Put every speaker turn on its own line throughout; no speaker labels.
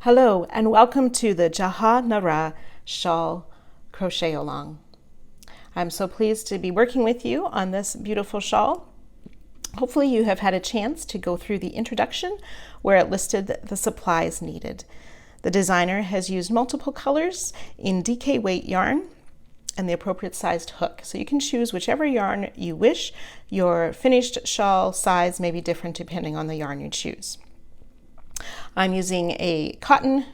Hello and welcome to the JAHANARA shawl crochet along. I'm so pleased to be working with you on this beautiful shawl. Hopefully you have had a chance to go through the introduction where it listed the supplies needed. The designer has used multiple colors in DK weight yarn and the appropriate sized hook. So you can choose whichever yarn you wish. Your finished shawl size may be different depending on the yarn you choose. I'm using a cotton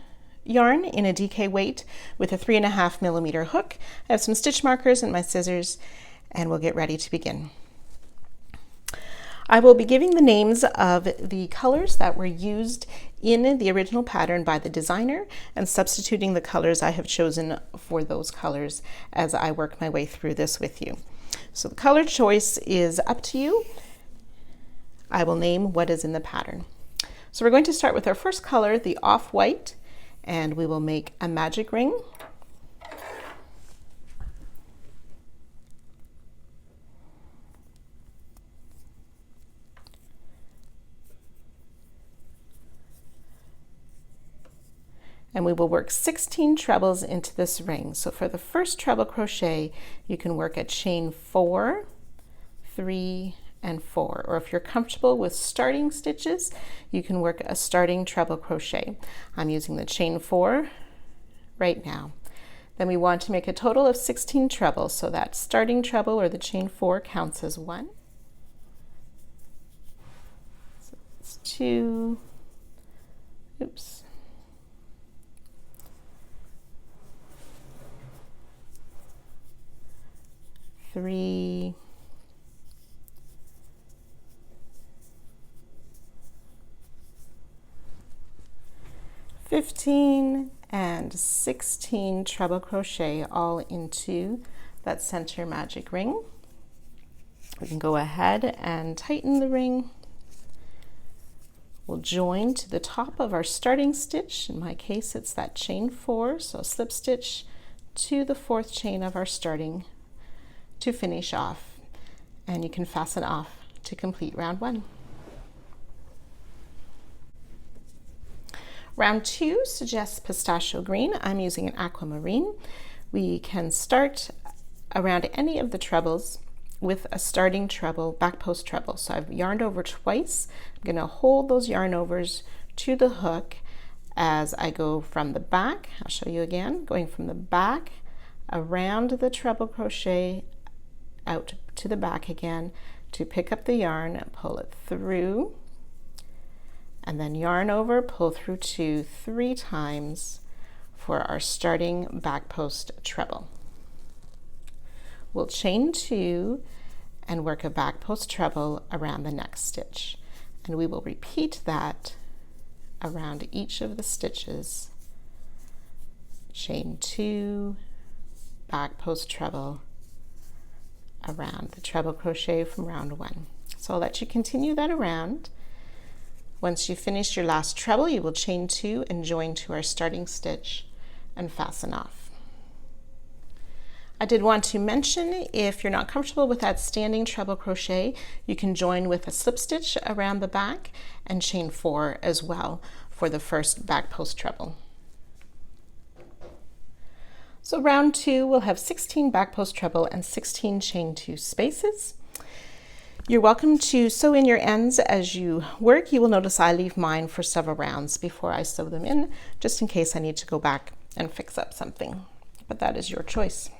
yarn in a DK weight with a 3.5 millimeter hook. I have some stitch markers and my scissors, and we'll get ready to begin. I will be giving the names of the colors that were used in the original pattern by the designer and substituting the colors I have chosen for those colors as I work my way through this with you. So the color choice is up to you. I will name what is in the pattern. So we're going to start with our first color, the off-white, and we will make a magic ring. And we will work 16 trebles into this ring. So for the first treble crochet, you can work a chain 4, 3, and 4, or if you're comfortable with starting stitches, you can work a starting treble crochet. I'm using the chain 4 right now. Then we want to make a total of 16 trebles, so that starting treble or the chain 4 counts as 1. So it's 2, oops, 3, 15 and 16 treble crochet all into that center magic ring. We can go ahead and tighten the ring. We'll join to the top of our starting stitch. In my case, it's that chain 4, so slip stitch to the 4th chain of our starting to finish off, and you can fasten off to complete round 1. Round 2 suggests pistachio green. I'm using an aquamarine. We can start around any of the trebles with a starting treble, back post treble. So I've yarned over twice. I'm going to hold those yarn overs to the hook as I go from the back. I'll show you again, going from the back around the treble crochet out to the back again to pick up the yarn and pull it through, and then yarn over, pull through 2 3 times for our starting back post treble. We'll chain 2 and work a back post treble around the next stitch, and we will repeat that around each of the stitches. Chain 2, back post treble around the treble crochet from round 1. So I'll let you continue that around. Once you finish your last treble, you will chain 2 and join to our starting stitch and fasten off. I did want to mention, if you're not comfortable with that standing treble crochet, you can join with a slip stitch around the back and chain 4 as well for the first back post treble. So round 2 will have 16 back post treble and 16 chain 2 spaces. You're welcome to sew in your ends as you work. You will notice I leave mine for several rounds before I sew them in, just in case I need to go back and fix up something, but that is your choice.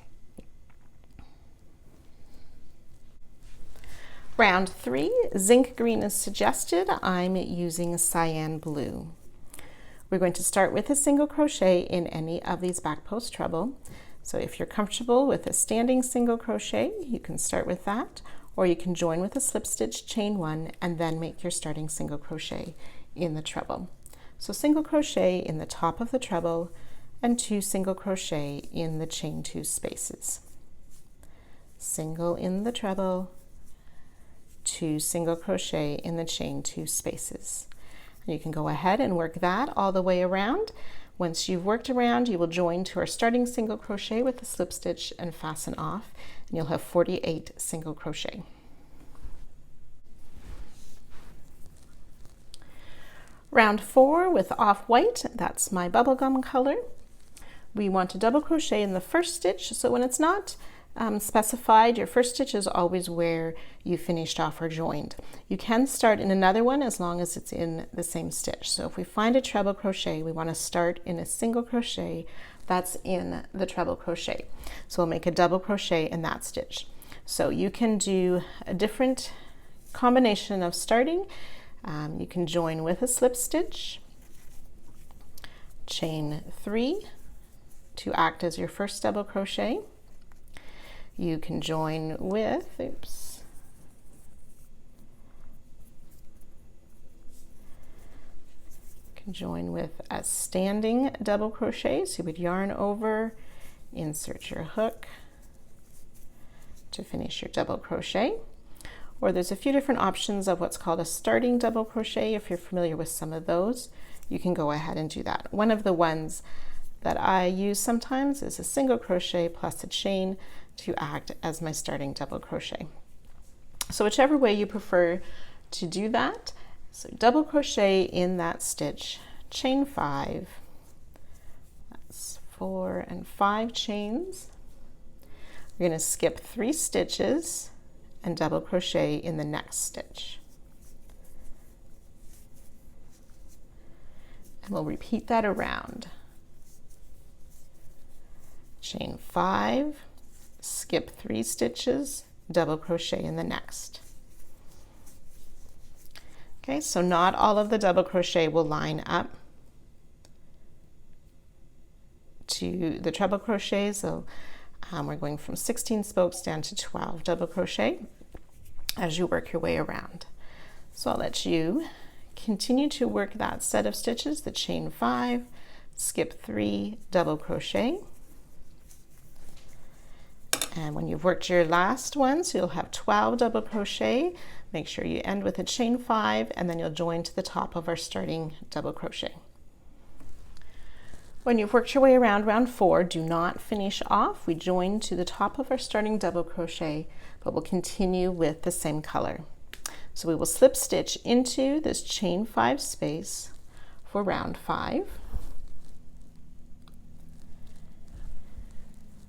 Round 3, zinc green is suggested. I'm using cyan blue. We're going to start with a single crochet in any of these back post treble. So if you're comfortable with a standing single crochet, you can start with that, or you can join with a slip stitch, chain 1, and then make your starting single crochet in the treble. So single crochet in the top of the treble and 2 single crochet in the chain 2 spaces. Single in the treble, 2 single crochet in the chain 2 spaces. And you can go ahead and work that all the way around. Once you've worked around, you will join to our starting single crochet with a slip stitch and fasten off, and you'll have 48 single crochet. Round 4 with off-white, that's my bubblegum color. We want to double crochet in the first stitch, so when it's not specified, your first stitch is always where you finished off or joined. You can start in another one as long as it's in the same stitch. So if we find a treble crochet, we want to start in a single crochet that's in the treble crochet. So we'll make a double crochet in that stitch. So you can do a different combination of starting. You can join with a slip stitch, chain 3 to act as your first double crochet. You can join with, a standing double crochet. So you would yarn over, insert your hook to finish your double crochet. Or there's a few different options of what's called a starting double crochet. If you're familiar with some of those, you can go ahead and do that. One of the ones that I use sometimes is a single crochet plus a chain to act as my starting double crochet. So whichever way you prefer to do that, so double crochet in that stitch, chain 5, that's 4 and 5 chains. We're going to skip 3 stitches and double crochet in the next stitch. And we'll repeat that around. Chain 5, skip 3 stitches, double crochet in the next. Okay, so not all of the double crochet will line up to the treble crochet, so we're going from 16 spokes down to 12 double crochet as you work your way around. So I'll let you continue to work that set of stitches, the chain 5, skip 3, double crochet. And when you've worked your last one, so you'll have 12 double crochet, make sure you end with a chain 5 and then you'll join to the top of our starting double crochet. When you've worked your way around round 4, do not finish off. We join to the top of our starting double crochet, but we'll continue with the same color. So we will slip stitch into this chain 5 space for round 5.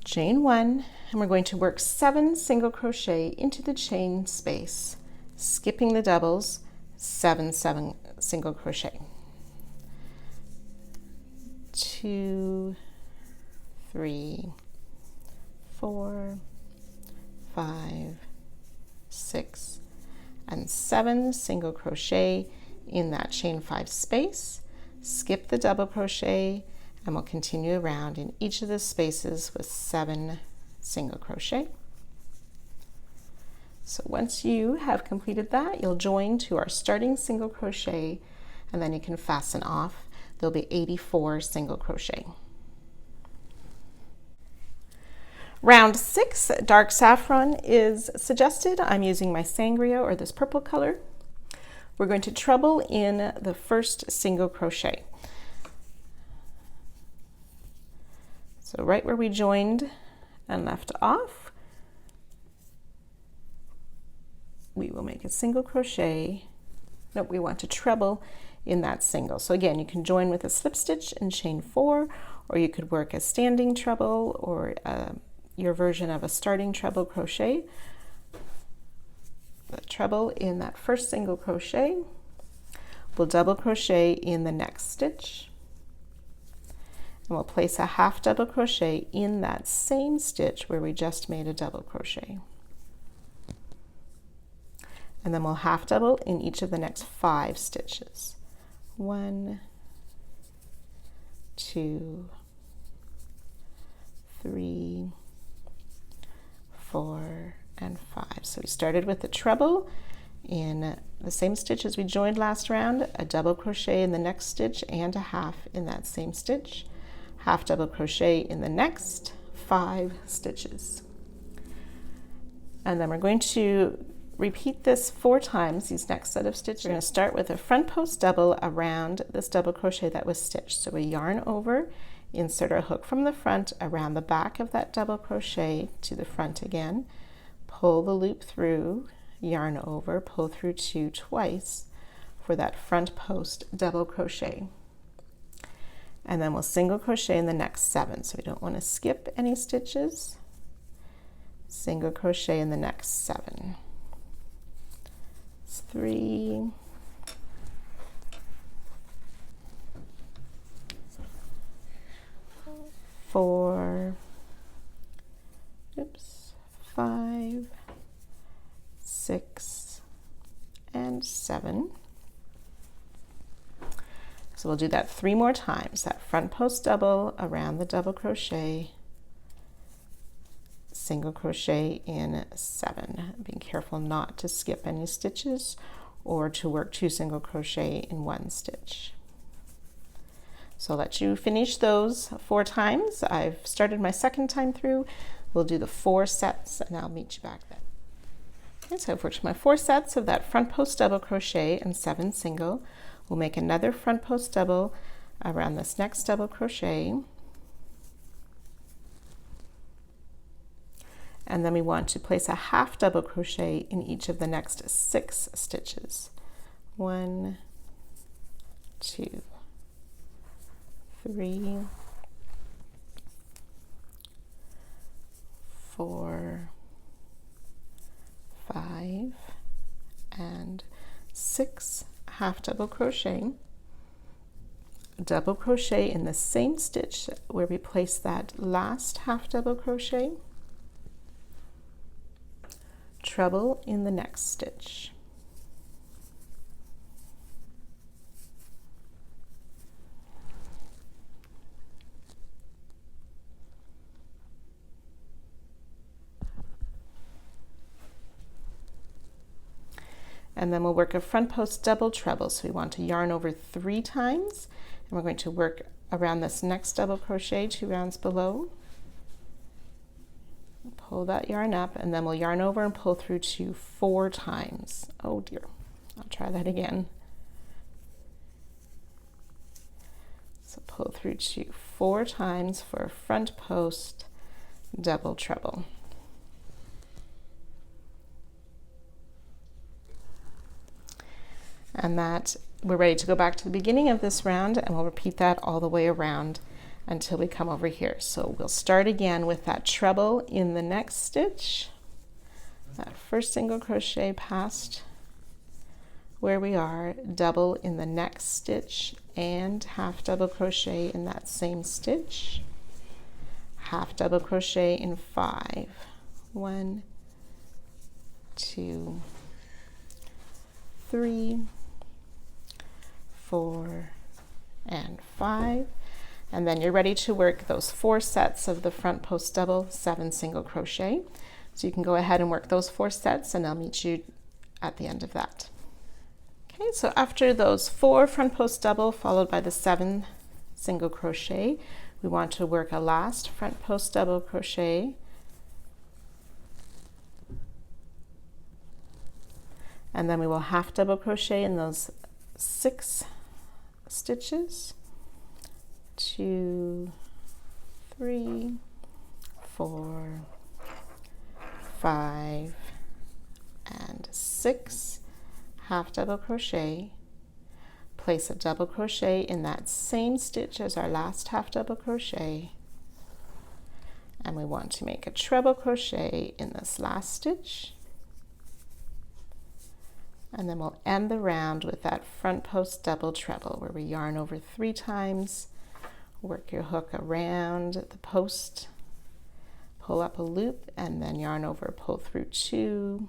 Chain 1, and we're going to work 7 single crochet into the chain space, skipping the doubles, 7 single crochet. 2, 3, 4, 5, 6, and 7 single crochet in that chain 5 space. Skip the double crochet, and we'll continue around in each of the spaces with 7 single crochet. So once you have completed that, you'll join to our starting single crochet, and then you can fasten off. There'll be 84 single crochet. Round 6, dark saffron is suggested. I'm using my sangria, or this purple color. We're going to treble in the first single crochet. So right where we joined and left off, we will make a single crochet. Nope, we want to treble in that single. So again, you can join with a slip stitch and chain 4, or you could work a standing treble or your version of a starting treble crochet. The treble in that first single crochet, we'll double crochet in the next stitch, and we'll place a half double crochet in that same stitch where we just made a double crochet. And then we'll half double in each of the next 5 stitches. 1, 2, 3, 4, and 5. So we started with the treble in the same stitch as we joined last round, a double crochet in the next stitch and a half in that same stitch, half double crochet in the next 5 stitches. And then we're going to repeat this 4 times, these next set of stitches. We're going to start with a front post double around this double crochet that was stitched. So we yarn over, insert our hook from the front around the back of that double crochet to the front again, pull the loop through, yarn over, pull through 2 twice for for that front post double crochet. And then we'll single crochet in the next 7. So we don't want to skip any stitches. Single crochet in the next 7. It's 3, 4, 5, 6, and 7. So we'll do that 3 more times. That front post double around the double crochet, single crochet in 7. Being careful not to skip any stitches or to work 2 single crochet in 1 stitch. So I'll let you finish those 4 times. I've started my second time through. We'll do the 4 sets and I'll meet you back then. Okay, so I've worked my 4 sets of that front post double crochet and 7 single. We'll make another front post double around this next double crochet. And then we want to place a half double crochet in each of the next 6 stitches. 1, 2, 3, 4, 5, and 6 half double crochet. Double crochet in the same stitch where we place that last half double crochet. Treble in the next stitch. And then we'll work a front post double treble. So we want to yarn over 3 times, and we're going to work around this next double crochet 2 rounds below. Pull that yarn up, and then we'll yarn over and pull through 2 4 times. Oh dear, I'll try that again. So pull through 2 4 times for a front post double treble. And that we're ready to go back to the beginning of this round, and we'll repeat that all the way around until we come over here. So we'll start again with that treble in the next stitch, that first single crochet past where we are, double in the next stitch and half double crochet in that same stitch, half double crochet in 5. 1, 2, 3, 4, and 5. And then you're ready to work those 4 sets of the front post double 7 single crochet. So you can go ahead and work those 4 sets, and I'll meet you at the end of that. Okay, so after those 4 front post double followed by the 7 single crochet, we want to work a last front post double crochet, and then we will half double crochet in those 6 stitches. 2, 3, 4, 5, and 6 half double crochet. Place a double crochet in that same stitch as our last half double crochet, and we want to make a treble crochet in this last stitch, and then we'll end the round with that front post double treble where we yarn over 3 times. Work your hook around the post, pull up a loop, and then yarn over, pull through 2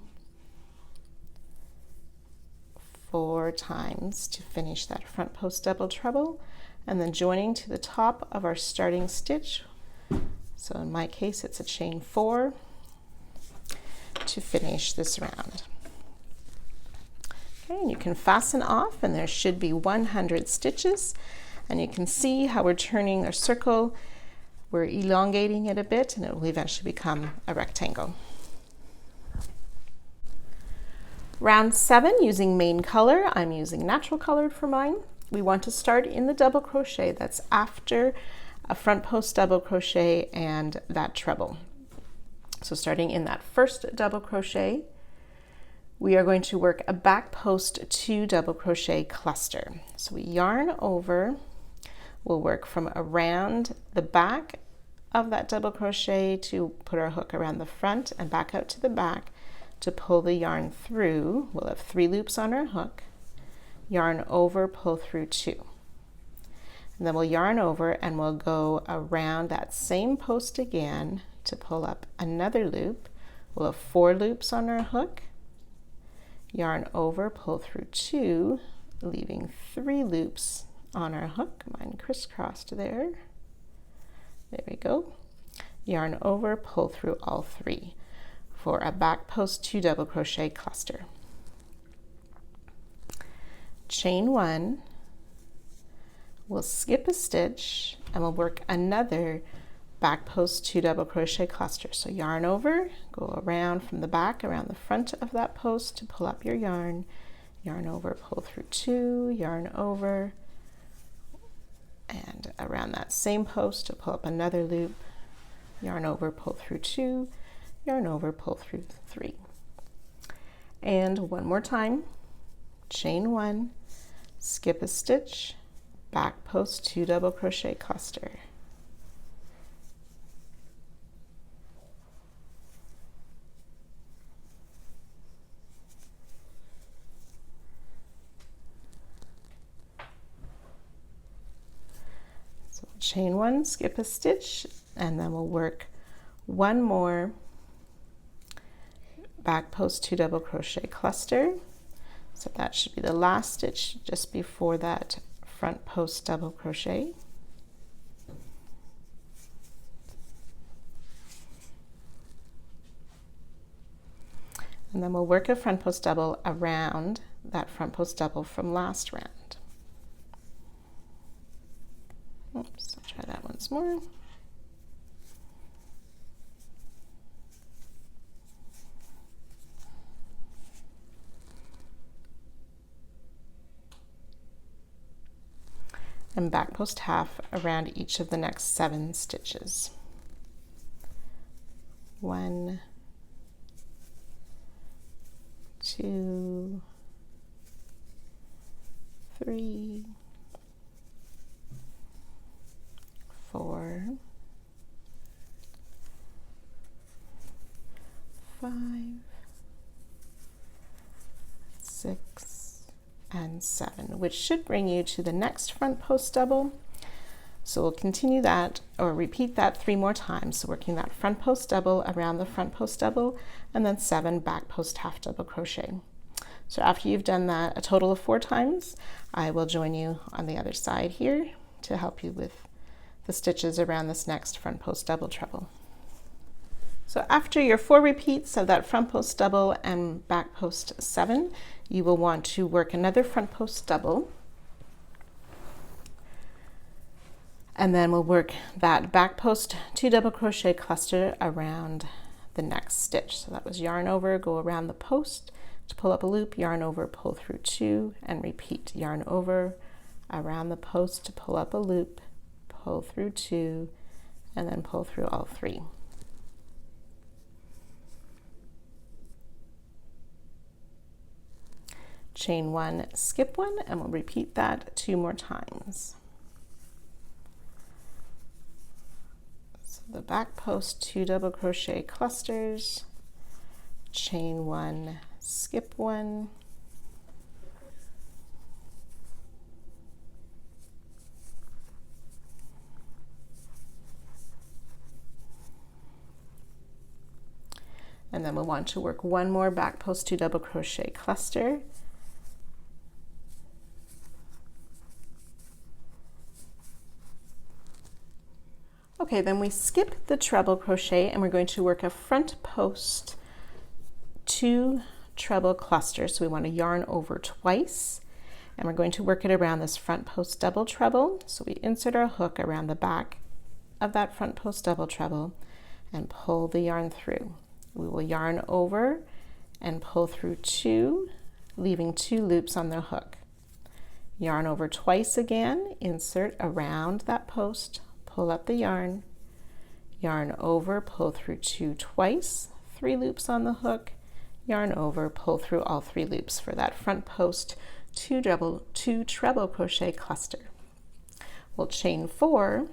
4 times to finish that front post double treble, and then joining to the top of our starting stitch. So in my case, it's a chain 4 to finish this round. Okay, and you can fasten off, and there should be 100 stitches. And you can see how we're turning our circle. We're elongating it a bit, and it will eventually become a rectangle. Round 7, using main color. I'm using natural colored for mine. We want to start in the double crochet that's after a front post double crochet and that treble. So starting in that first double crochet, we are going to work a back post 2 double crochet cluster. So we yarn over, we'll work from around the back of that double crochet to put our hook around the front and back out to the back to pull the yarn through. We'll have 3 loops on our hook, yarn over, pull through 2. And then we'll yarn over and we'll go around that same post again to pull up another loop. We'll have 4 loops on our hook, yarn over, pull through 2, leaving 3 loops on our hook. Mine crisscrossed there. There we go. Yarn over, pull through all 3 for a back post 2 double crochet cluster. Chain 1, we'll skip a stitch and we'll work another back post 2 double crochet cluster. So yarn over, go around from the back around the front of that post to pull up your yarn, yarn over, pull through 2, yarn over, and around that same post to pull up another loop, yarn over, pull through 2, yarn over, pull through 3. And one more time, chain 1, skip a stitch, back post 2 double crochet cluster. So chain 1, skip a stitch, and then we'll work one more back post 2 double crochet cluster. So that should be the last stitch just before that front post double crochet. And then we'll work a front post double around that front post double from last round. Oops, I'll try that once more. And back post half around each of the next 7 stitches. 1, 2, 3, 4, 5, 6, and 7, which should bring you to the next front post double. So we'll continue that or repeat that 3 more times. So working that front post double around the front post double and then 7 back post half double crochet. So after you've done that a total of 4 times, I will join you on the other side here to help you with the stitches around this next front post double treble. So after your 4 repeats of that front post double and back post 7, you will want to work another front post double, and then we'll work that back post 2 double crochet cluster around the next stitch. So that was yarn over, go around the post to pull up a loop, yarn over, pull through 2, and repeat. Yarn over, around the post to pull up a loop, pull through 2, and then pull through all 3. Chain 1, skip 1, and we'll repeat that 2 more times. So the back post 2 double crochet clusters, chain 1, skip 1, and then we'll want to work one more back post 2 double crochet cluster. Okay, then we skip the treble crochet and we're going to work a front post 2 treble cluster. So we want to yarn over twice and we're going to work it around this front post double treble. So we insert our hook around the back of that front post double treble and pull the yarn through. We will yarn over and pull through 2, leaving 2 loops on the hook. Yarn over twice again, insert around that post, pull up the yarn, yarn over, pull through 2 twice, 3 loops on the hook, yarn over, pull through all 3 loops for that front post 2 treble crochet cluster. We'll chain 4,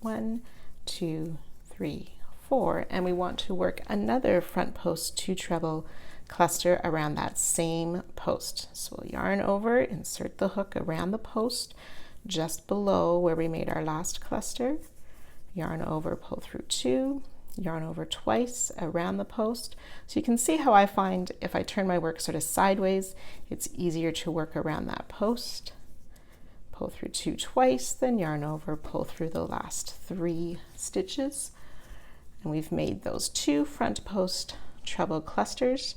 1, 2, 3, 4, and we want to work another front post 2 treble cluster around that same post. So we'll yarn over, insert the hook around the post just below where we made our last cluster, yarn over, pull through 2, yarn over twice around the post. So you can see how I find if I turn my work sort of sideways, it's easier to work around that post. Pull through 2 twice, then yarn over, pull through the last 3 stitches. And we've made those 2 front post treble clusters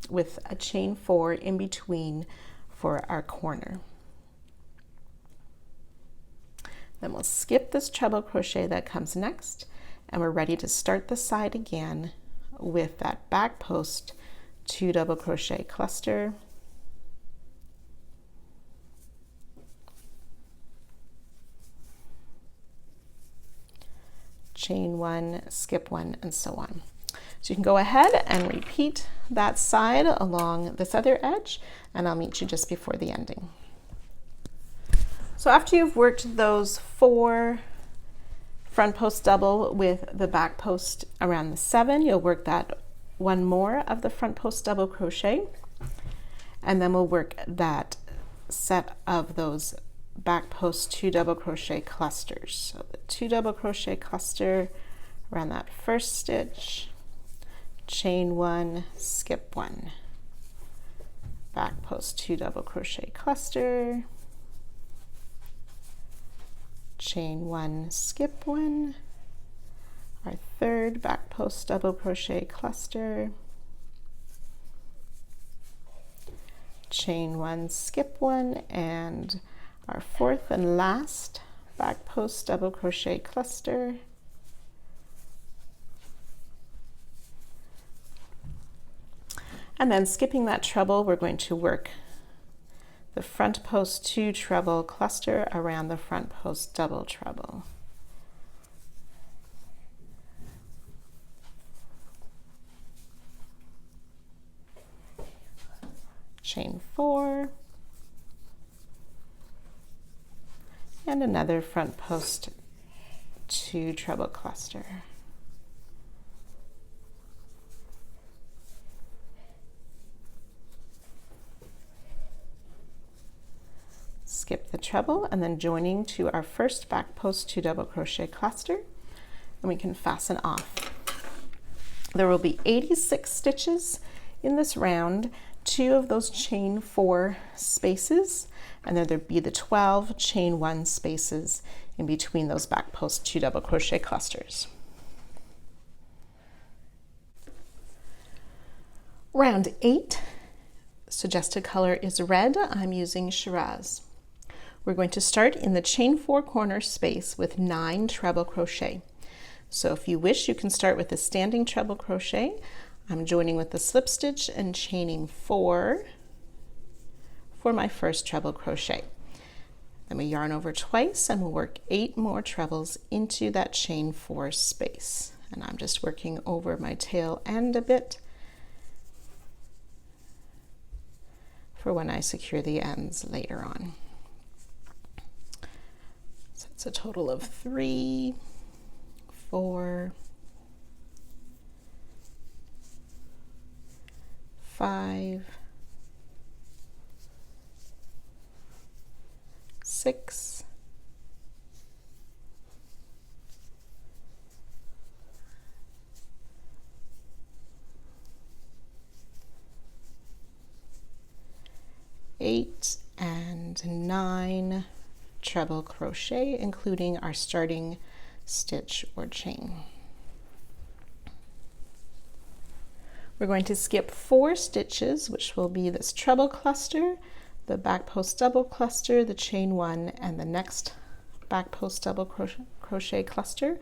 with a chain 4 in between for our corner. Then we'll skip this treble crochet that comes next, and we're ready to start the side again with that back post 2 double crochet cluster, chain 1, skip 1, and so on. So you can go ahead and repeat that side along this other edge, and I'll meet you just before the ending. So after you've worked those 4 front post double with the back post around the 7, you'll work that 1 more of the front post double crochet, and then we'll work that set of those back post 2 double crochet clusters. So the 2 double crochet cluster around that first stitch, chain 1, skip 1, back post 2 double crochet cluster, chain 1, skip 1, our third back post double crochet cluster, chain 1, skip 1, and our fourth and last back post double crochet cluster, and then skipping that treble, we're going to work the front post 2 treble cluster around the front post double treble. Chain 4, and another front post 2 treble cluster. Skip the treble and then joining to our first back post 2 double crochet cluster, and we can fasten off. There will be 86 stitches in this round, 2 of those chain 4 spaces, and then there'd be the 12 chain 1 spaces in between those back post 2 double crochet clusters. Round 8, suggested color is red. I'm using Shiraz. We're going to start in the chain 4 corner space with 9 treble crochet. So if you wish, you can start with a standing treble crochet. I'm joining with the slip stitch and chaining 4 for my first treble crochet. Then we yarn over twice and we'll work 8 more trebles into that chain 4 space. And I'm just working over my tail end a bit for when I secure the ends later on. So it's a total of 3, 4, 5, 6, 8, and 9 treble crochet, including our starting stitch or chain. We're going to skip 4 stitches, which will be this treble cluster, the back post double cluster, the chain 1, and the next back post double crochet cluster.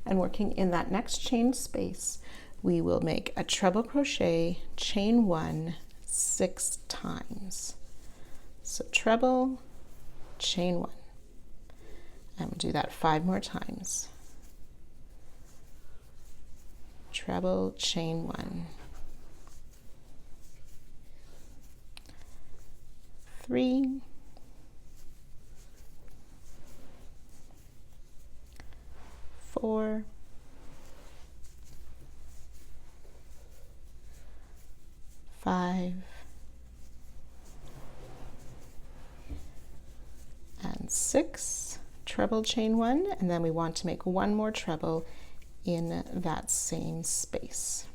And working in that next chain space, we will make a treble crochet, chain 1 6 times. So treble, chain 1, and we'll do that 5 more times. Treble, chain 1, 3, 4, 5, and 6, treble chain 1, and then we want to make one more treble in that same space.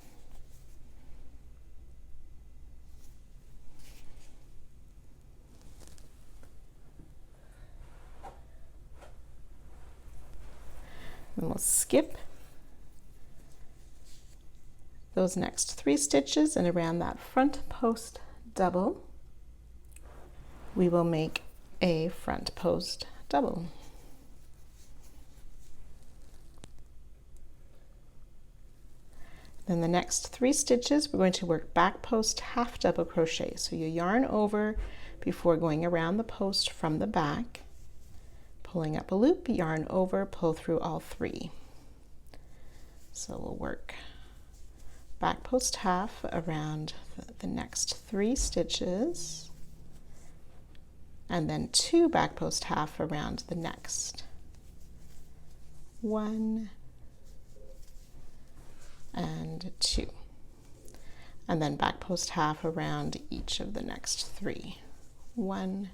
Then we'll skip those next 3 stitches, and around that front post double we will make a front post double. Then the next 3 stitches we're going to work back post half double crochet. So you yarn over before going around the post from the back, pulling up a loop, yarn over, pull through all 3. So we'll work back post half around the next 3 stitches, and then 2 back post half around the next 1 and 2, and then back post half around each of the next 3. 1,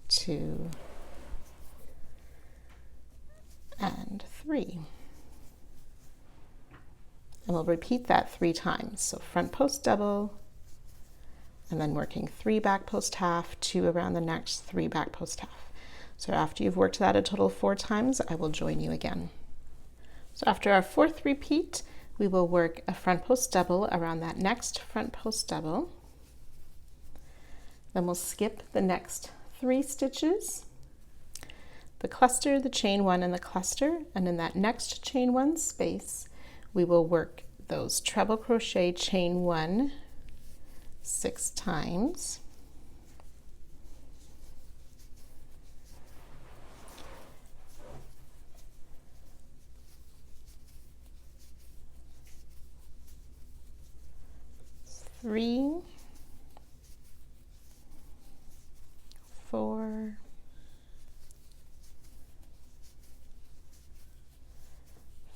2, and 3. And we'll repeat that 3 times. So front post double, and then working 3 back post half, 2 around the next 3 back post half. So after you've worked that a total of 4 times, I will join you again. So after our 4th repeat, we will work a front post double around that next front post double. Then we'll skip the next 3 stitches, the cluster, the chain 1, and the cluster, and in that next chain 1 space, we will work those treble crochet chain 1 6 times. Three, 4,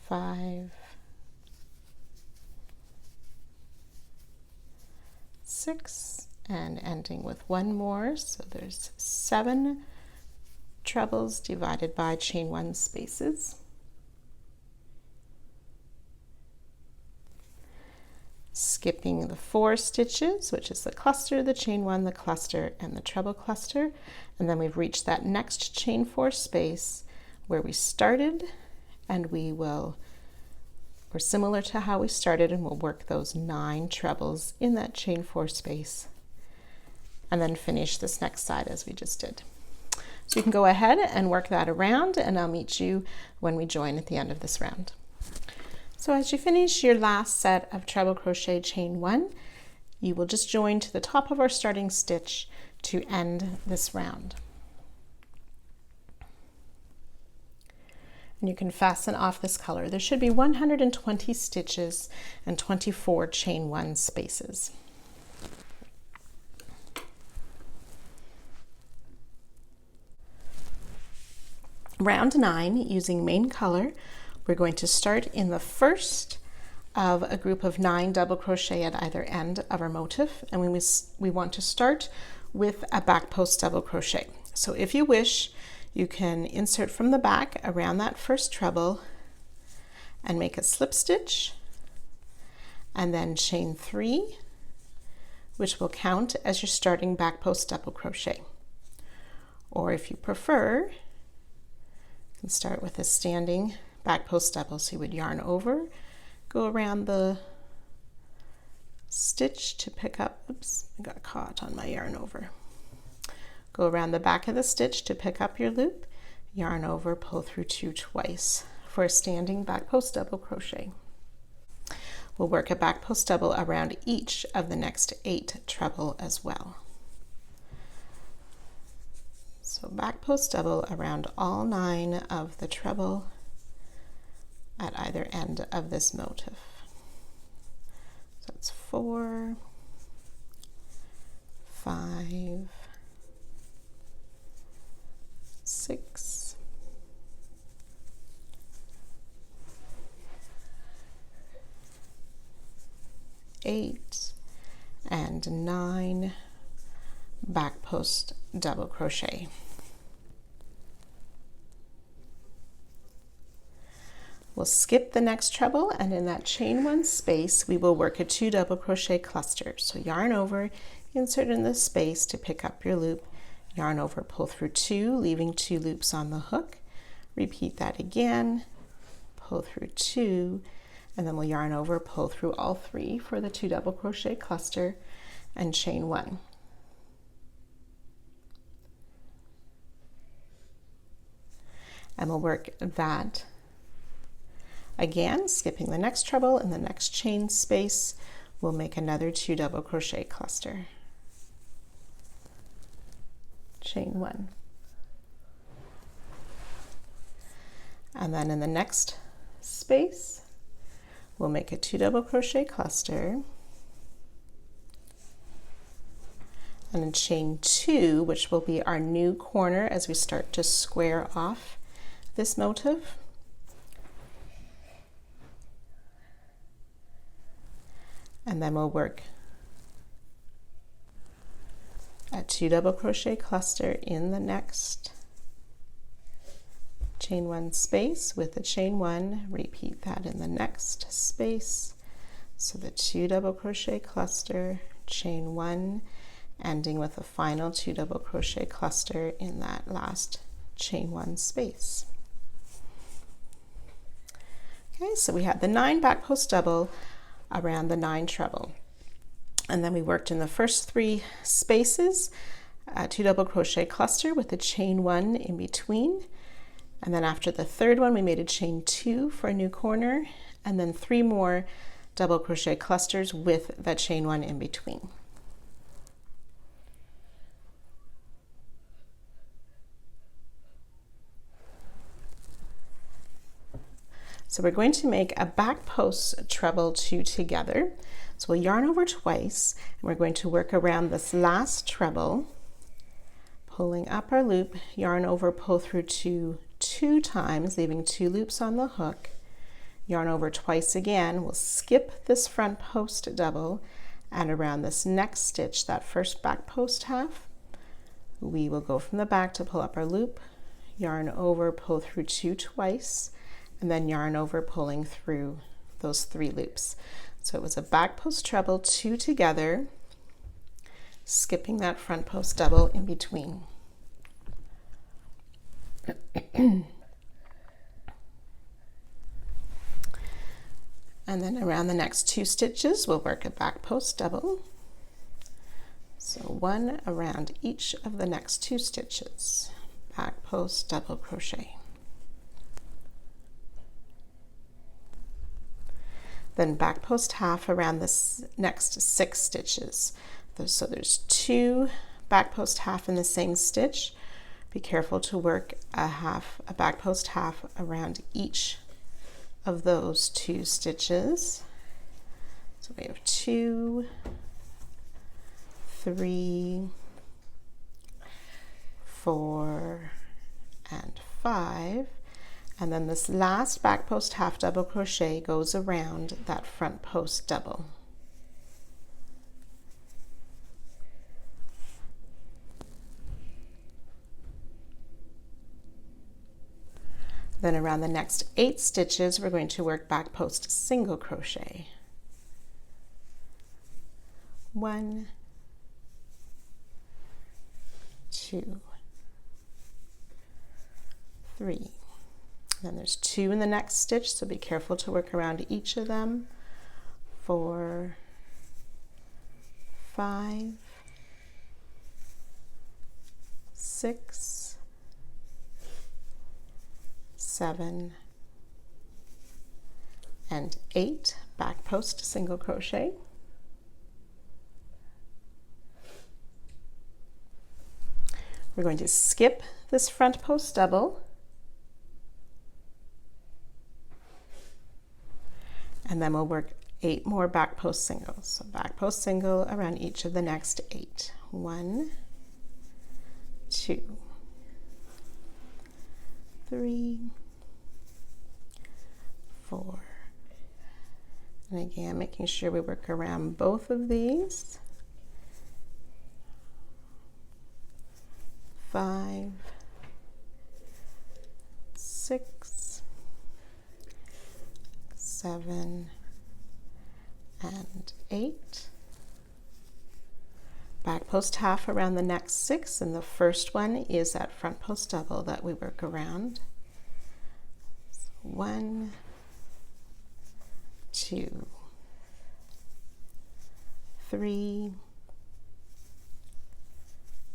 5, 6, and ending with 1 more. So there's 7 trebles divided by chain 1 spaces. Skipping the 4 stitches, which is the cluster, the chain 1, the cluster, and the treble cluster, and then we've reached that next chain 4 space where we started, and we're similar to how we started, and we'll work those 9 trebles in that chain 4 space, and then finish this next side as we just did. So you can go ahead and work that around, and I'll meet you when we join at the end of this round. So as you finish your last set of treble crochet chain 1, you will just join to the top of our starting stitch to end this round. And you can fasten off this color. There should be 120 stitches and 24 chain 1 spaces. Round 9, using main color, we're going to start in the first of a group of 9 double crochet at either end of our motif, and we want to start with a back post double crochet. So if you wish, you can insert from the back around that first treble and make a slip stitch, and then chain 3, which will count as your starting back post double crochet. Or if you prefer, you can start with a standing back post double. So you would yarn over, go around the stitch to pick up, oops, I got caught on my yarn over. Go around the back of the stitch to pick up your loop, yarn over, pull through 2 twice for a standing back post double crochet. We'll work a back post double around each of the next 8 treble as well. So back post double around all 9 of the treble at either end of this motif. So it's 4, 5, 6, 8, and 9 back post double crochet. We'll skip the next treble, and in that chain 1 space we will work a 2 double crochet cluster. So yarn over, insert in the space to pick up your loop, yarn over, pull through 2, leaving 2 loops on the hook, repeat that again, pull through 2, and then we'll yarn over, pull through all 3 for the 2 double crochet cluster, and chain 1. And we'll work that again, skipping the next treble. In the next chain space we'll make another 2 double crochet cluster, chain 1, and then in the next space we'll make a 2 double crochet cluster, and in chain 2, which will be our new corner as we start to square off this motif, and then we'll work a 2 double crochet cluster in the next chain 1 space with the chain 1, repeat that in the next space, so the 2 double crochet cluster, chain 1, ending with a final 2 double crochet cluster in that last chain 1 space. Okay, so we had the 9 back post double around the 9 treble, and then we worked in the first 3 spaces a 2 double crochet cluster with a chain 1 in between, and then after the 3rd one we made a chain 2 for a new corner, and then 3 more double crochet clusters with the chain 1 in between. So we're going to make a back post treble 2 together. So we'll yarn over twice, and we're going to work around this last treble, pulling up our loop, yarn over, pull through 2 times, leaving 2 loops on the hook, yarn over twice again. We'll skip this front post double, and around this next stitch, that first back post half, we will go from the back to pull up our loop, yarn over, pull through 2 twice, and then yarn over, pulling through those 3 loops. So it was a back post treble 2 together, skipping that front post double in between. And then around the next 2 stitches we'll work a back post double. So 1 around each of the next 2 stitches, back post double crochet. Then back post half around this next 6 stitches. So there's 2 back post half in the same stitch. Be careful to work a back post half around each of those 2 stitches. So we have 2, 3, 4, and 5. And then this last back post half double crochet goes around that front post double. Then around the next 8 stitches we're going to work back post single crochet. 1, 2, 3. Then there's 2 in the next stitch, so be careful to work around each of them. 4, 5, 6, 7, and 8 back post single crochet. We're going to skip this front post double, and then we'll work 8 more back post singles. So back post single around each of the next 8. 1, 2, 3, 4, and again making sure we work around both of these. 5, 6, 7, and 8. Back post half around the next 6, and the first one is that front post double that we work around. 1, 2, 3,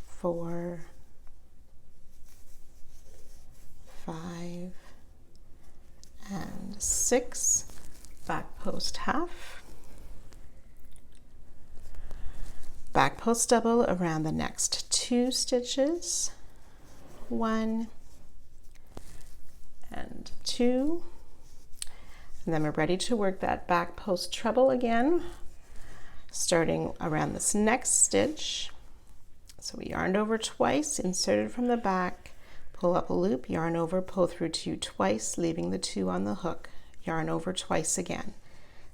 4, 5, and 6. Back post half. Back post double around the next 2 stitches. 1 and 2. And then we're ready to work that back post treble again, starting around this next stitch. So we yarned over twice, inserted from the back, pull up a loop, yarn over, pull through 2 twice, leaving the 2 on the hook, yarn over twice again.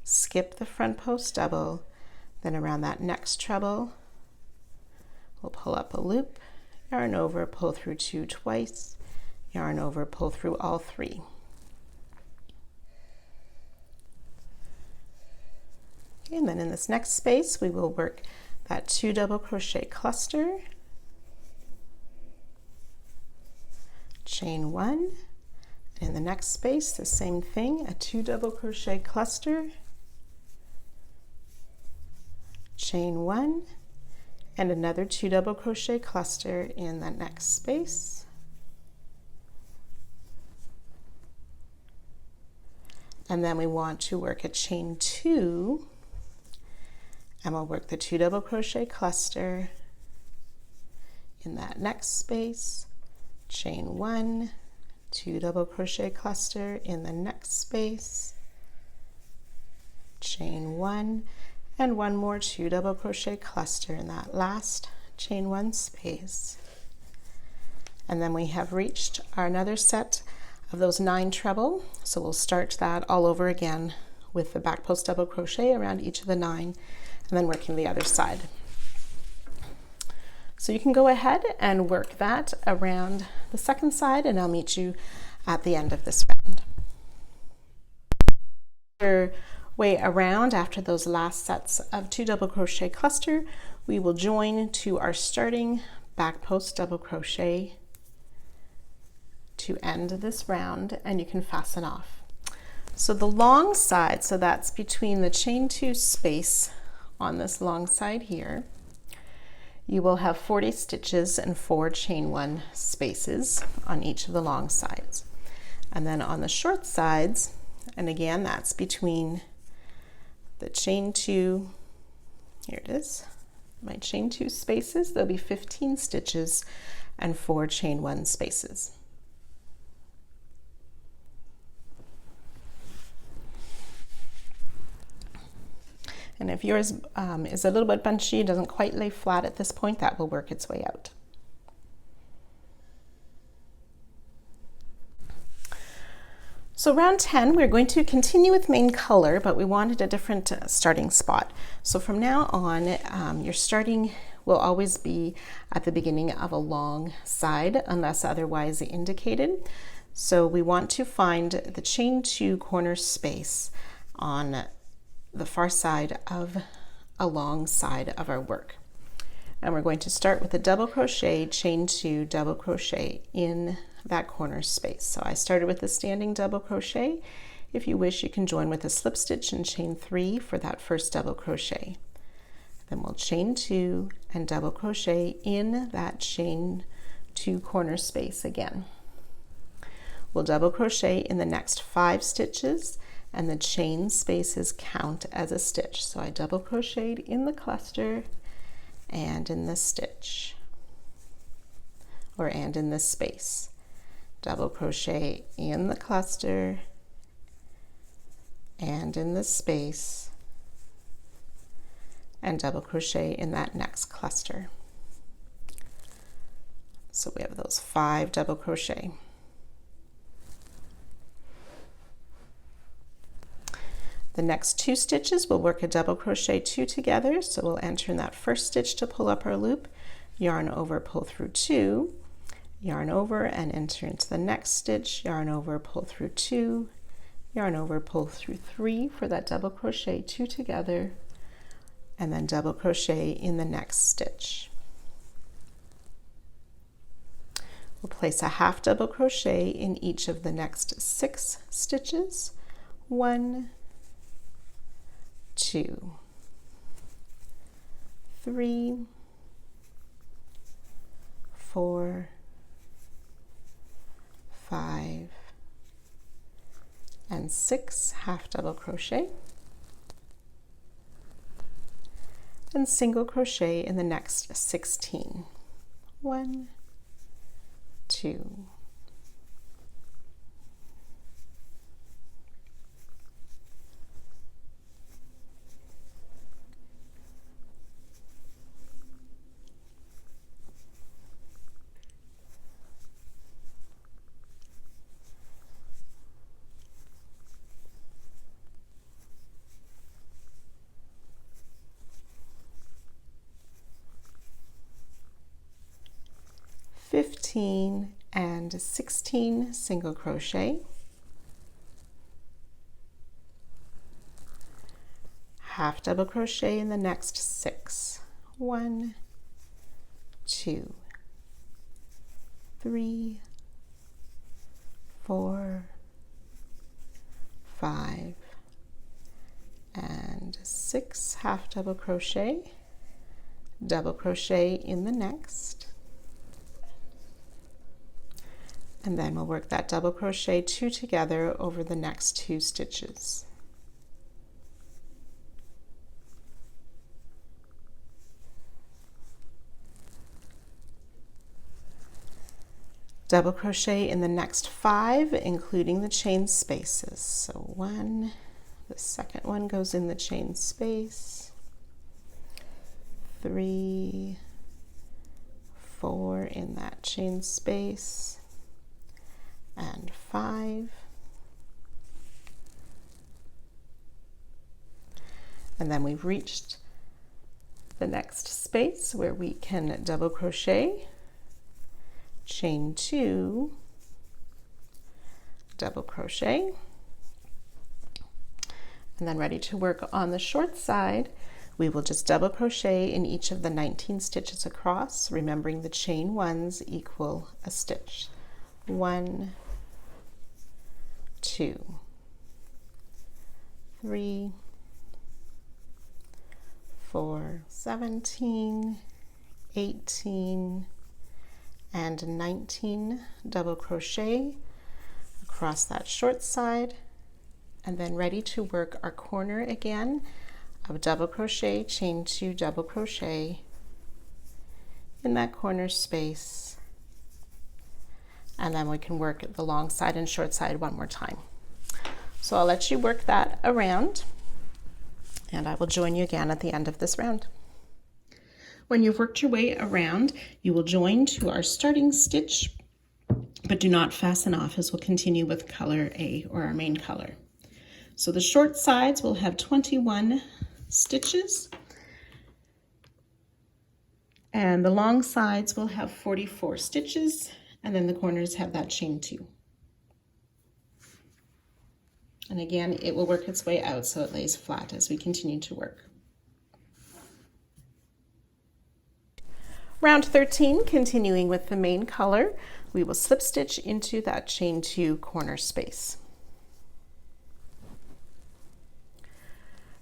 Skip the front post double, then around that next treble, we'll pull up a loop, yarn over, pull through 2 twice, yarn over, pull through all 3. Okay, and then in this next space, we will work that 2 double crochet cluster, chain 1, and in the next space the same thing, a 2 double crochet cluster, chain 1, and another 2 double crochet cluster in the next space, and then we want to work a chain 2, and we'll work the 2 double crochet cluster in that next space, chain 1, 2 double crochet cluster in the next space, chain 1, and one more 2 double crochet cluster in that last chain 1 space. And then we have reached our another set of those 9 treble, so we'll start that all over again with the back post double crochet around each of the 9, and then working the other side. So you can go ahead and work that around the second side, and I'll meet you at the end of this round. Your way around after those last sets of 2 double crochet cluster, we will join to our starting back post double crochet to end this round, and you can fasten off. So the long side, so that's between the chain 2 space on this long side here, you will have 40 stitches and 4 chain 1 spaces on each of the long sides. And then on the short sides, and again that's between the chain 2, here it is, my chain 2 spaces, there'll be 15 stitches and 4 chain 1 spaces. And if yours is a little bit bunchy, doesn't quite lay flat at this point, that will work its way out. So round 10, we're going to continue with main color, but we wanted a different starting spot. So from now on, your starting will always be at the beginning of a long side, unless otherwise indicated. So we want to find the chain 2 corner space on the far side of a long side of our work. And we're going to start with a double crochet, chain 2, double crochet in that corner space. So I started with a standing double crochet. If you wish, you can join with a slip stitch and chain 3 for that first double crochet. Then we'll chain 2 and double crochet in that chain 2 corner space again. We'll double crochet in the next 5 stitches, and the chain spaces count as a stitch. So I double crocheted in the cluster and in this stitch, and in this space. Double crochet in the cluster and in this space, and double crochet in that next cluster. So we have those 5 double crochet. The next 2 stitches we'll work a double crochet 2 together, so we'll enter in that first stitch to pull up our loop, yarn over, pull through 2, yarn over and enter into the next stitch, yarn over, pull through 2, yarn over, pull through 3 for that double crochet 2 together, and then double crochet in the next stitch. We'll place a half double crochet in each of the next 6 stitches. 1, 2, 3, 4, 5, and 6 half double crochet, and single crochet in the next 16. 1, 2, 15 and 16 single crochet, half double crochet in the next 6. 1, 2, 3, 4, 5, and 6 half double crochet in the next. And then we'll work that double crochet 2 together over the next 2 stitches. Double crochet in the next 5, including the chain spaces. So 1, the second one goes in the chain space, 3, 4 in that chain space, and 5, and then we've reached the next space where we can double crochet, chain 2, double crochet, and then ready to work on the short side. We will just double crochet in each of the 19 stitches across, remembering the chain 1s equal a stitch. 1, 2, 3, 4, 17, 18, and 19 double crochet across that short side, and then ready to work our corner again of double crochet, chain 2, double crochet in that corner space, and then we can work the long side and short side one more time. So I'll let you work that around, and I will join you again at the end of this round. When you've worked your way around, you will join to our starting stitch, but do not fasten off, as we'll continue with color A, or our main color. So the short sides will have 21 stitches, and the long sides will have 44 stitches, and then the corners have that chain 2. And again, it will work its way out so it lays flat as we continue to work. Round 13, continuing with the main color, we will slip stitch into that chain 2 corner space.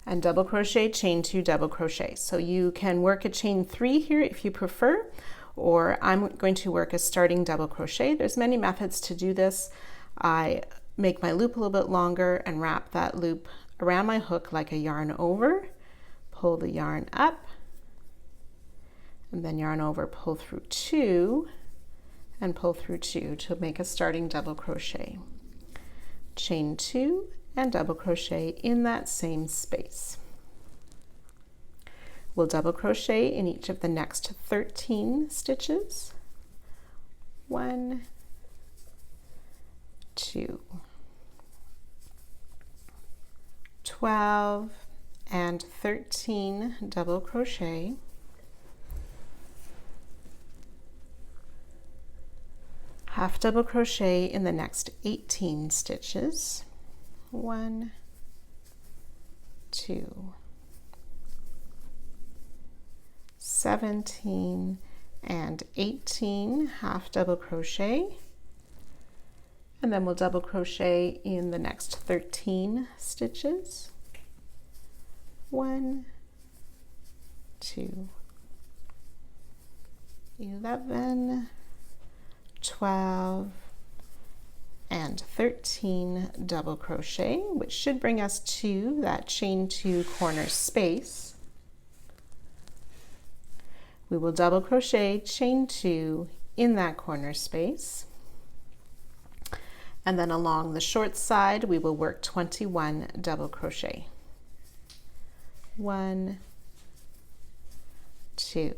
And double crochet, chain 2, double crochet. So you can work a chain 3 here if you prefer, or I'm going to work a starting double crochet. There's many methods to do this. I make my loop a little bit longer and wrap that loop around my hook like a yarn over, pull the yarn up, and then yarn over, pull through 2, and pull through 2 to make a starting double crochet. Chain 2 and double crochet in that same space. We'll double crochet in each of the next 13 stitches. 1, 2, 12 and 13 double crochet, half double crochet in the next 18 stitches, 1, 2, 17 and 18 half double crochet, and then we'll double crochet in the next 13 stitches, 1, 2, 11, 12 and 13 double crochet, which should bring us to that chain 2 corner space. We will double crochet, chain 2 in that corner space, and then along the short side we will work 21 double crochet. 1, 2,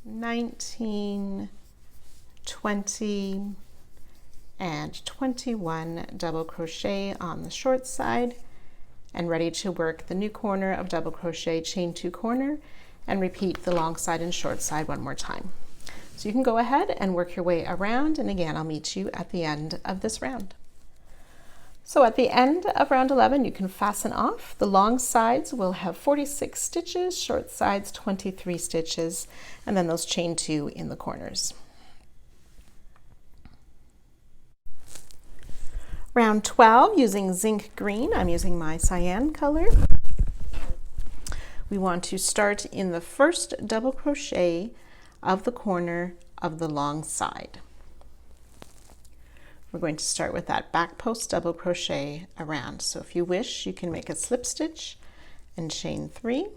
19, 20 and 21 double crochet on the short side, and ready to work the new corner of double crochet, chain 2 corner, and repeat the long side and short side one more time. So you can go ahead and work your way around, and again I'll meet you at the end of this round. So at the end of round 11 you can fasten off. The long sides will have 46 stitches, short sides 23 stitches, and then those chain 2 in the corners. Round 12, using zinc green, I'm using my cyan color. We want to start in the first double crochet of the corner of the long side. We're going to start with that back post double crochet around. So if you wish, you can make a slip stitch and chain 3.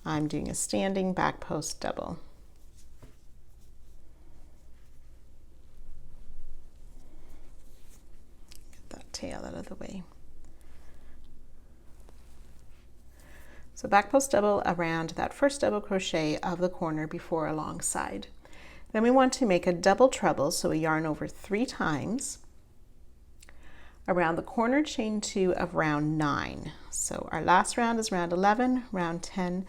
I'm doing a standing back post double. Get that tail out of the way. So back post double around that first double crochet of the corner before a long side. Then we want to make a double treble, so we yarn over 3 times around the corner chain 2 of round 9. So our last round is round 11, round 10,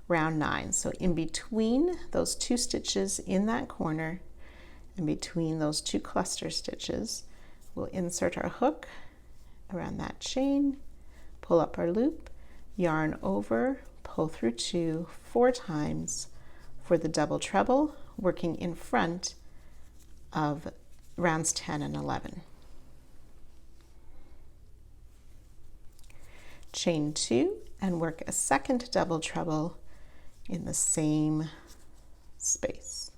round 9. So in between those 2 stitches in that corner, in between those 2 cluster stitches, we'll insert our hook around that chain, pull up our loop, yarn over, pull through 2 4 times for the double treble, working in front of rounds 10 and 11. Chain 2 and work a second double treble in the same space.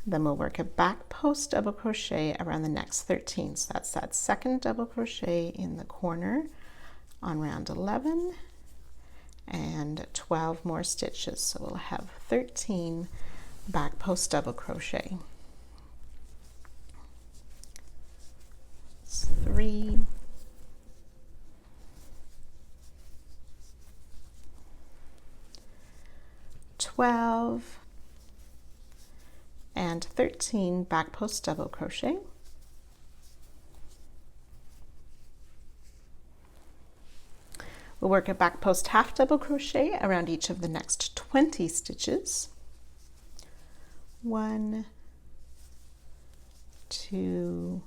Then we'll work a back post double crochet around the next 13. So that's that second double crochet in the corner on round 11 and 12 more stitches. So we'll have 13 back post double crochet. 3, 12 and 13 back post double crochet. We'll work a back post half double crochet around each of the next 20 stitches. 1, 2,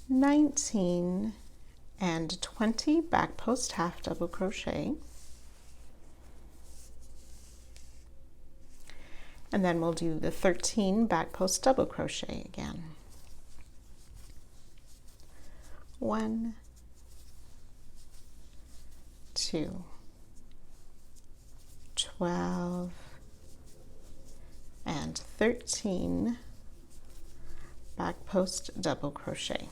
19 and 20 back post half double crochet. And then we'll do the 13 back post double crochet again. 1, 2, 12 and 13 back post double crochet.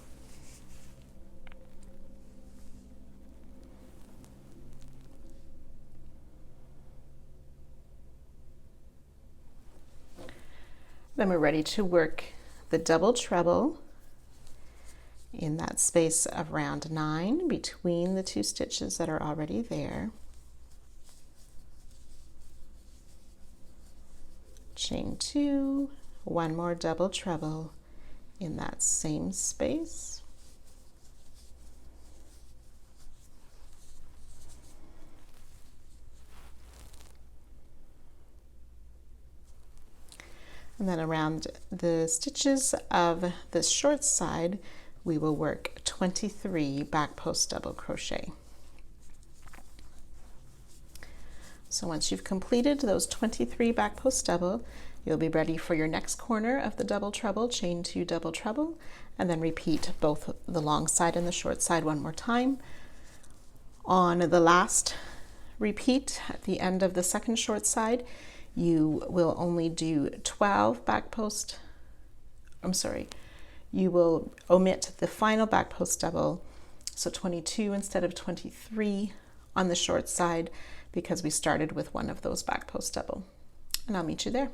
Then we're ready to work the double treble in that space of round 9 between the 2 stitches that are already there. Chain 2, 1 more double treble in that same space. And then around the stitches of this short side, we will work 23 back post double crochet. So once you've completed those 23 back post double, you'll be ready for your next corner of the double treble, chain 2 double treble, and then repeat both the long side and the short side one more time. On the last repeat at the end of the second short side, you will only do 12 back post, you will omit the final back post double, so 22 instead of 23 on the short side, because we started with one of those back post double. And I'll meet you there.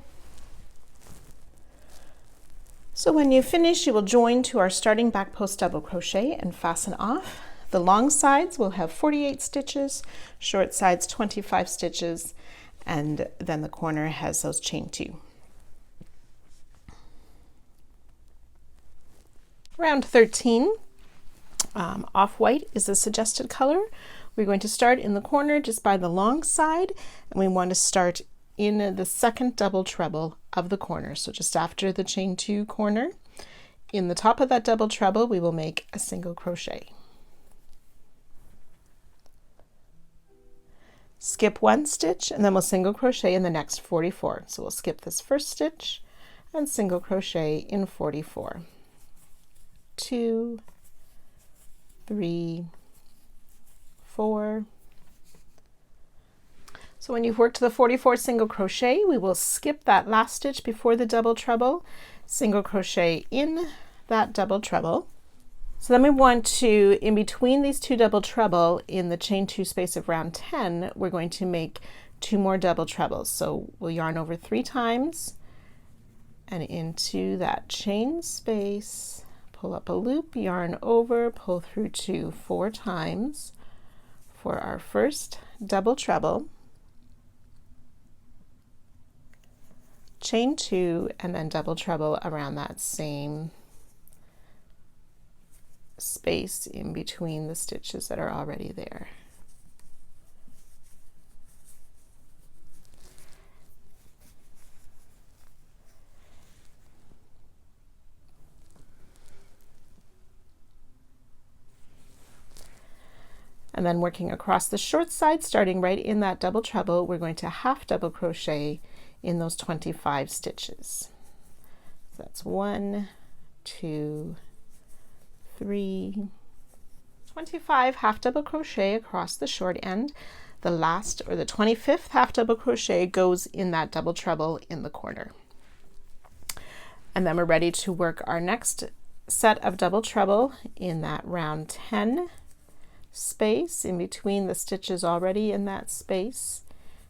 So when you finish, you will join to our starting back post double crochet and fasten off. The long sides will have 48 stitches, short sides 25 stitches, and then the corner has those chain 2. Round 13, off-white is the suggested color. We're going to start in the corner just by the long side, and we want to start in the second double treble of the corner. So just after the chain 2 corner, in the top of that double treble, we will make a single crochet. Skip 1 stitch, and then we'll single crochet in the next 44. So we'll skip this first stitch and single crochet in 44. 2, 3, 4. So when you've worked the 44 single crochet, we will skip that last stitch before the double treble, single crochet in that double treble. So then we want to, in between these 2 double treble in the chain 2 space of round 10, we're going to make 2 more double trebles. So we'll yarn over 3 times and into that chain space, pull up a loop, yarn over, pull through 2 4 times for our first double treble, chain 2, and then double treble around that same space in between the stitches that are already there. And then working across the short side, starting right in that double treble, we're going to half double crochet in those 25 stitches. So that's 1, 2, 3, 25 half double crochet across the short end. The last, or the 25th half double crochet, goes in that double treble in the corner. And then we're ready to work our next set of double treble in that round 10 space, in between the stitches already in that space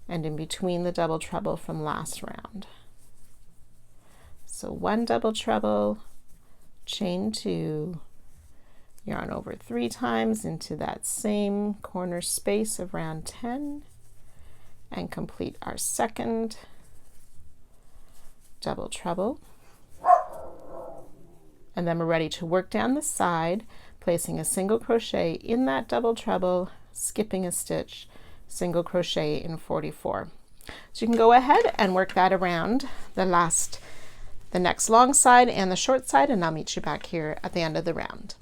and in between the double treble from last round. So 1 double treble, chain 2, yarn over 3 times into that same corner space of round 10, and complete our second double treble. And then we're ready to work down the side, placing a single crochet in that double treble, skipping a stitch, single crochet in 44. So you can go ahead and work that around the next long side and the short side, and I'll meet you back here at the end of the round.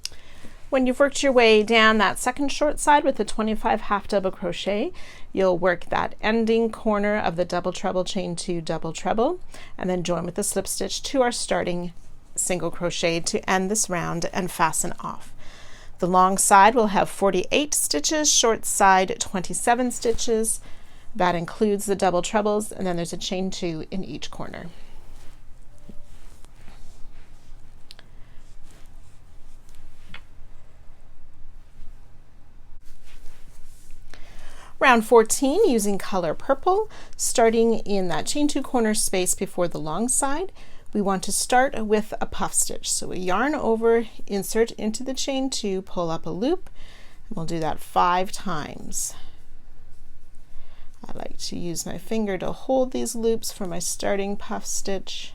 When you've worked your way down that second short side with the 25 half double crochet, you'll work that ending corner of the double treble, chain 2 double treble, and then join with the slip stitch to our starting single crochet to end this round and fasten off. The long side will have 48 stitches, short side 27 stitches. That includes the double trebles, and then there's a chain 2 in each corner. Round 14, using color purple, starting in that chain 2 corner space before the long side, we want to start with a puff stitch. So we yarn over, insert into the chain 2, pull up a loop, and we'll do that 5 times. I like to use my finger to hold these loops for my starting puff stitch.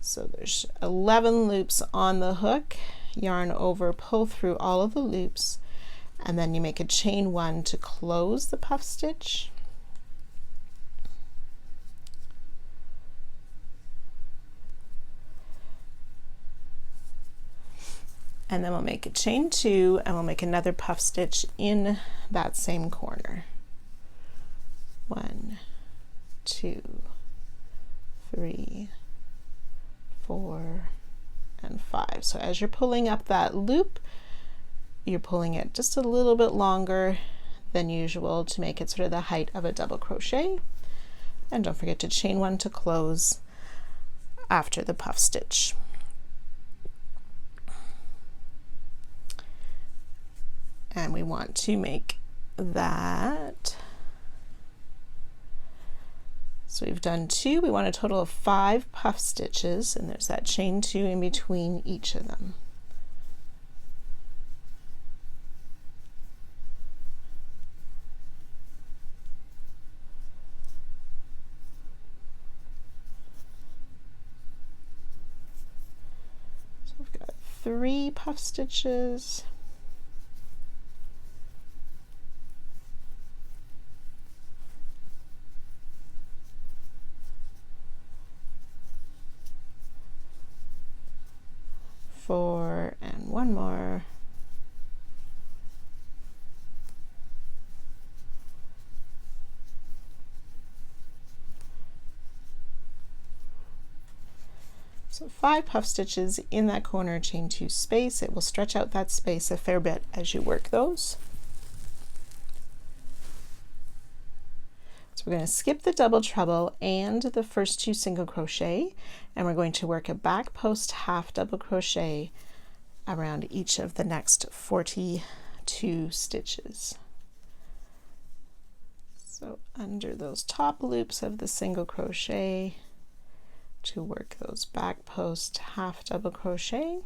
So there's 11 loops on the hook. Yarn over, pull through all of the loops, and then you make a chain 1 to close the puff stitch. And then we'll make a chain 2 and we'll make another puff stitch in that same corner. 1, 2, 3, 4, and 5. So as you're pulling up that loop, you're pulling it just a little bit longer than usual to make it sort of the height of a double crochet. And don't forget to chain 1 to close after the puff stitch. And we want to make that, so we've done 2, we want a total of 5 puff stitches, and there's that chain 2 in between each of them. So we've got 3 puff stitches. 4 and 1 more. So 5 puff stitches in that corner, chain 2 space. It will stretch out that space a fair bit as you work those. So we're going to skip the double treble and the first 2 single crochet, and we're going to work a back post half double crochet around each of the next 42 stitches. So under those top loops of the single crochet to work those back post half double crochet,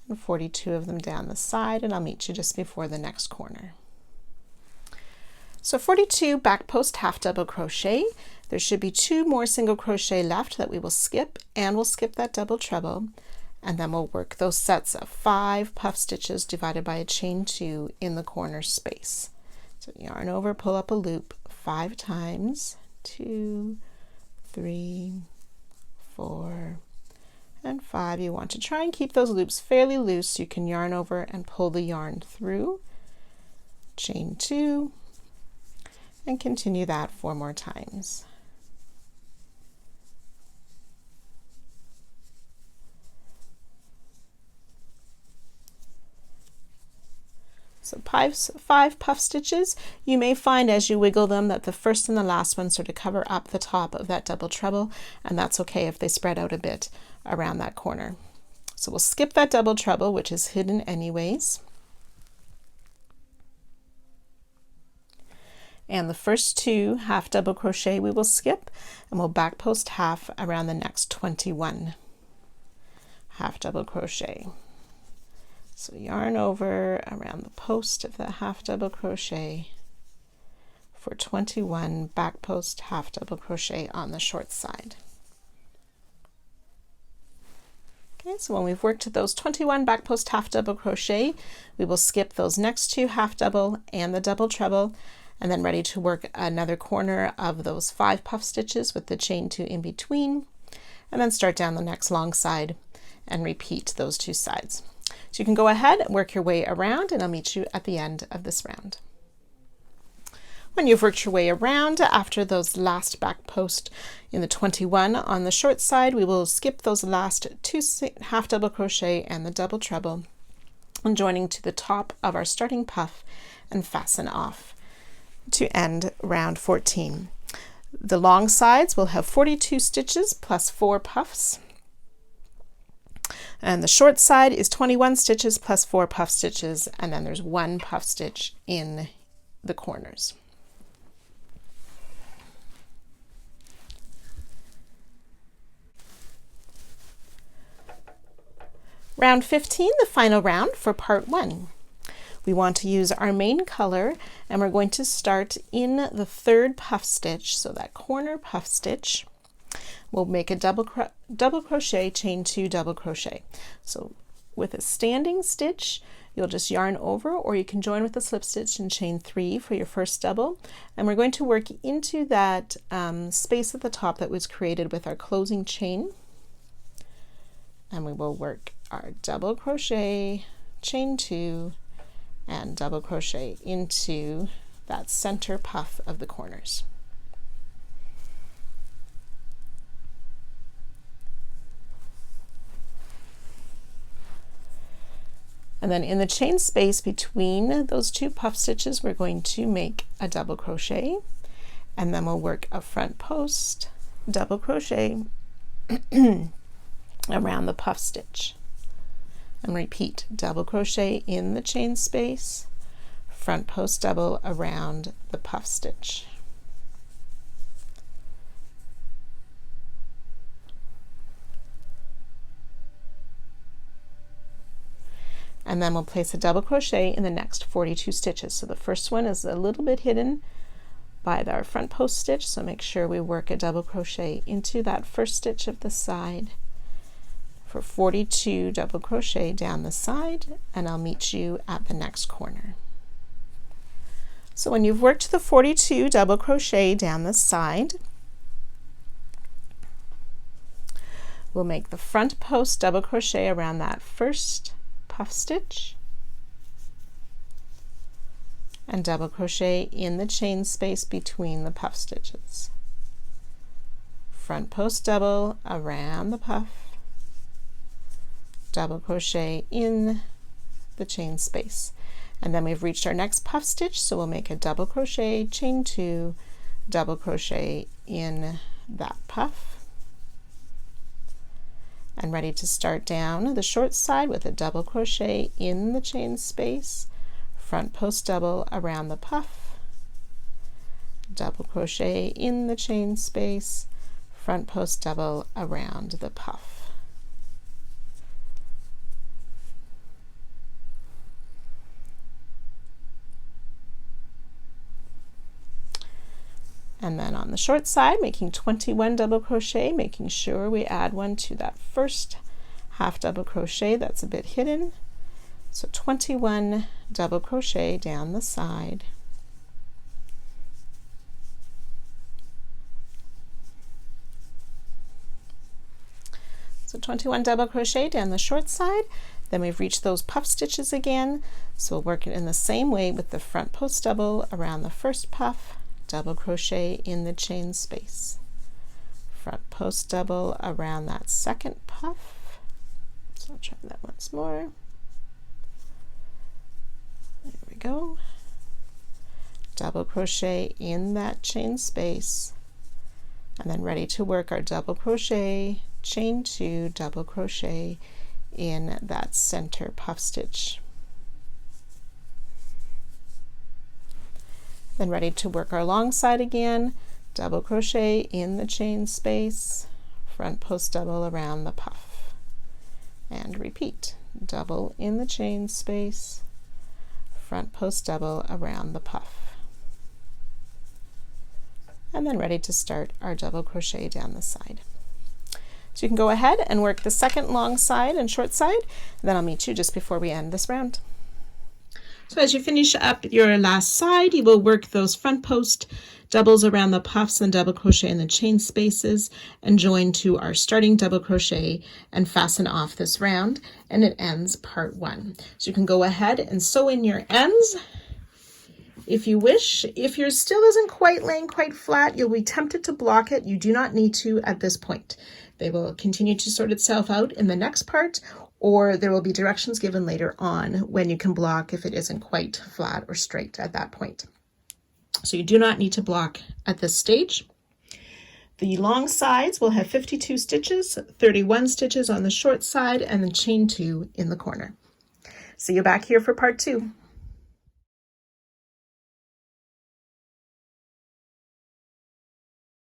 and 42 of them down the side, and I'll meet you just before the next corner. So 42 back post half double crochet. There should be 2 more single crochet left that we will skip, and we'll skip that double treble, and then we'll work those sets of 5 puff stitches divided by a chain 2 in the corner space. So yarn over, pull up a loop 5 times, 2, 3, 4, and 5. You want to try and keep those loops fairly loose so you can yarn over and pull the yarn through, chain 2, and continue that 4 more times. So 5 puff stitches. You may find as you wiggle them that the first and the last one sort of cover up the top of that double treble, and that's okay if they spread out a bit around that corner. So we'll skip that double treble, which is hidden anyways. And the first 2 half double crochet we will skip, and we'll back post half around the next 21 half double crochet. So yarn over around the post of the half double crochet for 21 back post half double crochet on the short side. Okay, so when we've worked those 21 back post half double crochet, we will skip those next 2 half double and the double treble, and then ready to work another corner of those 5 puff stitches with the chain 2 in between, and then start down the next long side and repeat those 2 sides. So you can go ahead and work your way around, and I'll meet you at the end of this round. When you've worked your way around, after those last back post in the 21 on the short side, we will skip those last 2 half double crochet and the double treble, and joining to the top of our starting puff and fasten off to end round 14. The long sides will have 42 stitches plus 4 puffs, and the short side is 21 stitches plus 4 puff stitches, and then there's 1 puff stitch in the corners. Round 15, the final round for part 1. We want to use our main color, and we're going to start in the 3rd puff stitch, so that corner puff stitch. We'll make a double crochet, chain 2, double crochet. So with a standing stitch, you'll just yarn over, or you can join with a slip stitch and chain 3 for your first double. And we're going to work into that space at the top that was created with our closing chain. And we will work our double crochet, chain 2, and double crochet into that center puff of the corners. And then in the chain space between those 2 puff stitches, we're going to make a double crochet, and then we'll work a front post double crochet around the puff stitch. And repeat, double crochet in the chain space, front post double around the puff stitch. And then we'll place a double crochet in the next 42 stitches. So the first one is a little bit hidden by our front post stitch, so make sure we work a double crochet into that first stitch of the side for 42 double crochet down the side, and I'll meet you at the next corner. So when you've worked the 42 double crochet down the side, we'll make the front post double crochet around that first puff stitch and double crochet in the chain space between the puff stitches. Front post double around the puff, double crochet in the chain space, and then we've reached our next puff stitch, so we'll make a double crochet, chain 2, double crochet in that puff, and ready to start down the short side with a double crochet in the chain space, front post double around the puff, double crochet in the chain space, front post double around the puff. And then on the short side, making 21 double crochet, making sure we add one to that first half double crochet that's a bit hidden. So 21 double crochet down the side. So 21 double crochet down the short side. Then we've reached those puff stitches again. So we'll work it in the same way with the front post double around the first puff, double crochet in the chain space, front post double around that second puff. So I'll try that once more. There we go. Double crochet in that chain space, and then ready to work our double crochet, chain 2, double crochet in that center puff stitch. Then ready to work our long side again, double crochet in the chain space, front post double around the puff, and repeat, double in the chain space, front post double around the puff, and then ready to start our double crochet down the side. So you can go ahead and work the second long side and short side, and then I'll meet you just before we end this round. So as you finish up your last side, you will work those front post doubles around the puffs and double crochet in the chain spaces and join to our starting double crochet and fasten off this round, and it ends part 1. So you can go ahead and sew in your ends if you wish. If yours still isn't quite laying quite flat, you'll be tempted to block it. You do not need to at this point. They will continue to sort itself out in the next part, or there will be directions given later on when you can block if it isn't quite flat or straight at that point. So you do not need to block at this stage. The long sides will have 52 stitches, 31 stitches on the short side, and then chain 2 in the corner. See you back here for part 2.